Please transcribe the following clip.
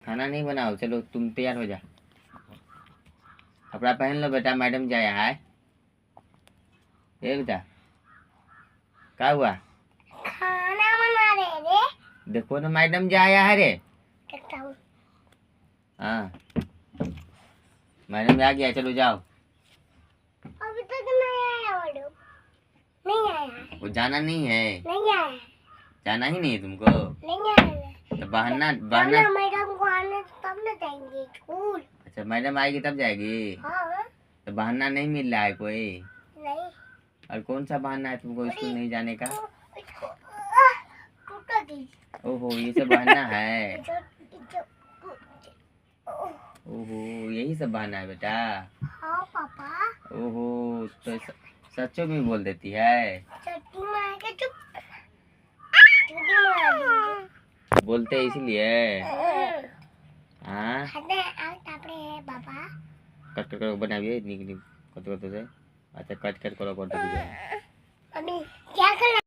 खाना नहीं बनाओ, चलो तुम तैयार हो जा, कपड़ा पहन लो बेटा, मैडम जाया है। ये बेटा क्या हुआ? खाना बना रहे रे। देखो ना मैडम जाया है रे। देखता हूँ। हाँ मैडम आ गया, चलो जाओ। अभी तक नहीं आया वो लोग। नहीं आया है। वो जाना नहीं है? नहीं आया है। जाना ही नहीं है तुमको? नहीं आया है। तो बहाना तब बहाना। ना मैडम को आने तब ना जाएंगे स्कूल। अच्छा मैडम आएगी तब जाएगी? हाँ। तो बहाना नहीं मिल रहा है कोई? नहीं। और कौन सा बहाना है तुमको स्कूल नहीं जाने का? टूटा दी। ओहो ये सब बहाना है? ओहो यही सब बहाना है बेटा? हाँ पापा। ओहो तो सच्चों में बोल देती है? चट्टी मार के चुप। चट्टी मार बोलते इसलिए? हाँ खाते तापड़े है पापा। कट कर बनाइए निक निक कट कर से। अच्छा कट करो कर दीजिए। अभी क्या करना?